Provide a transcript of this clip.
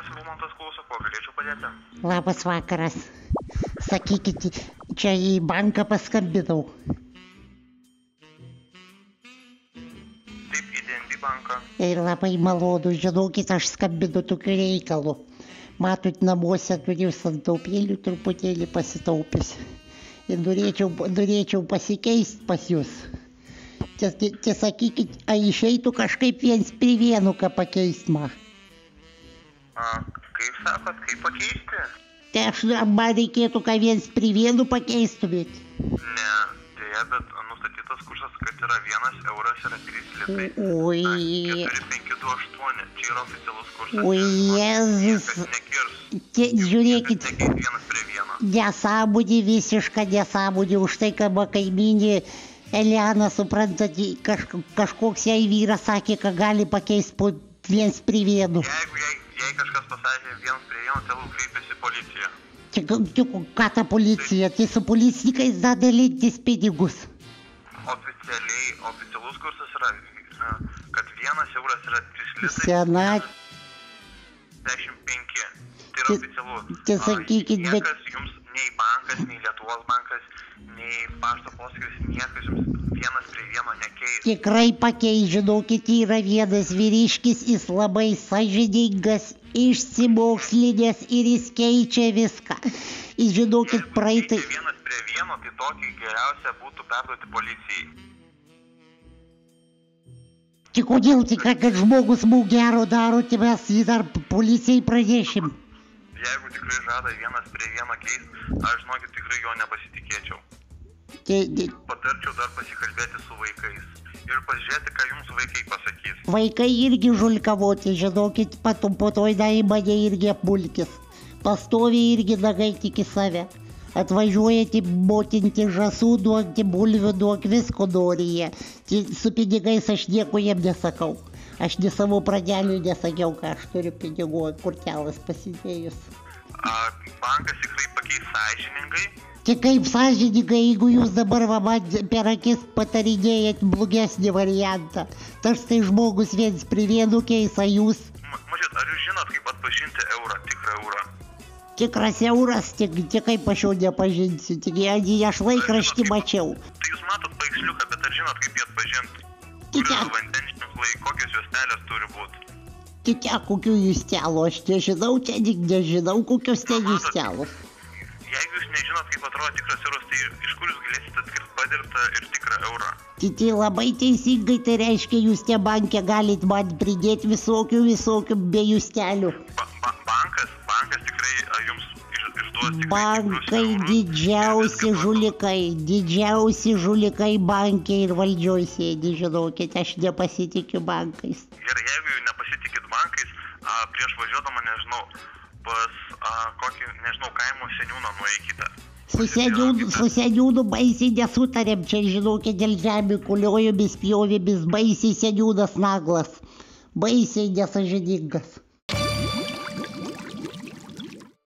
bankas Vilmantas klauso, kuo galėčiau padėti? Labas vakaras. Sakykit, čia į banką paskambinau. Taip, į DNB banką. Ir labai malonu, žinokit, aš skambinu tokiu reikalu. Matot, namuose turiu santaupėlių truputėlį pasitaupius. Ir norėčiau pasikeisti pas jūs. Tai sakykit, ar išeitų kažkaip 1:1 ką pakeisti man? Kaip sakot, kaip pakeisti? Tai man reikėtų ką 1:1 pakeistumėt. Ne, dėja, bet nustatytas kursas, kad yra 1 euras yra 3 litai. Oi. 4528, čia yra oficialus kursas. Oi, Jėzus. Niekas nekirs. Žiūrėkit, Nekeis 1:1. nesąmonė, visiška nesąmonė, už tai, kad kaimynė Eliana, suprantat, kažkoks jai vyras sakė, kad gali pakeisti po 1:1. Jei kažkas pasakė 1:1, tėvų kreipiasi į policiją. Ką ta policija? Tai su policininkais dar dalintis pinigus. Oficialus kursas yra, kad 1 euras yra 3 litai. Sena. 15. Tai yra oficialu. Tai sakykit, bet... Niekas jums, nei bankas, nei Lietuvos bankas, nei pašto poskyris, niekas jums 1:1 nekeis. Tikrai pakeis, žinokit, yra vienas vyriškis, jis labai sąžiningas, išsimokslinęs ir jis keičia viską. Jis, žinokit, praeitai... 1:1, tai tokį geriausia būtų perduoti policijai. Tai kodėl, tai kad žmogus mums gero daro, tai mes jį dar policijai pranešim. Jeigu tikrai žada 1:1 keist, aš žinokit tikrai jo nepasitikėčiau. Patarčiau dar pasikalbėti su vaikais ir pasižiūrėti, ką jums vaikai pasakys. Vaikai irgi žulkavoti, žinokit, po to į mane irgi apmulkis. Pastoviai irgi nagai tik į save. Atvažiuojate motinti žasų, duokti bulvių, duok visko nori jie. Su pinigais aš nieko jiem nesakau. Aš ne savo pradelių nesakiau, ką aš turiu pinigų, kortelas pasidėjus. Bankas tikrai pakeis sąžiningai. Tai kaip sąžiningai, jeigu jūs dabar man per akis patarinėjat blogesnį variantą. Tas tai žmogus 1:1 keisa jūs. Mažyt, ar jūs žinot, kaip atpažinti eurą, tikrą eurą? Tikras euras, tik kaip aš jau nepažinsiu, tik aš laikraštį mačiau. Tai jūs matot paveiksliuką, bet ar žinot, kaip jį atpažinti? Kurios vandenžinklai, kokios juostelės turi būti? Tik kokių justelų, aš nežinau, čia tik nežinau, kokios ten justelos. Jeigu jūs nežinot, kaip atrodo tikras euras, tai iš kur jūs galėsite atskirti padirbtą ir tikrą eurą? Tai labai teisingai, tai reiškia, jūs tie bankė galit man pridėti visokių be justelių. Bankas tikrai jums išduos tikrai bankai didžiausi žulikai bankiai ir valdžioj sėdi, žinokit, aš nepasitikiu bankais. Gerai, jeigu nepasitikit bankais, prieš važiuodama, nežinau, pas kokį, nežinau, kaimo seniūną nueikite. Su seniūnu baisiai nesutarėm, čia žinokit, dėl žemių kuliojomis, pjovėmis, baisiai seniūnas naglas, baisiai nesažiningas.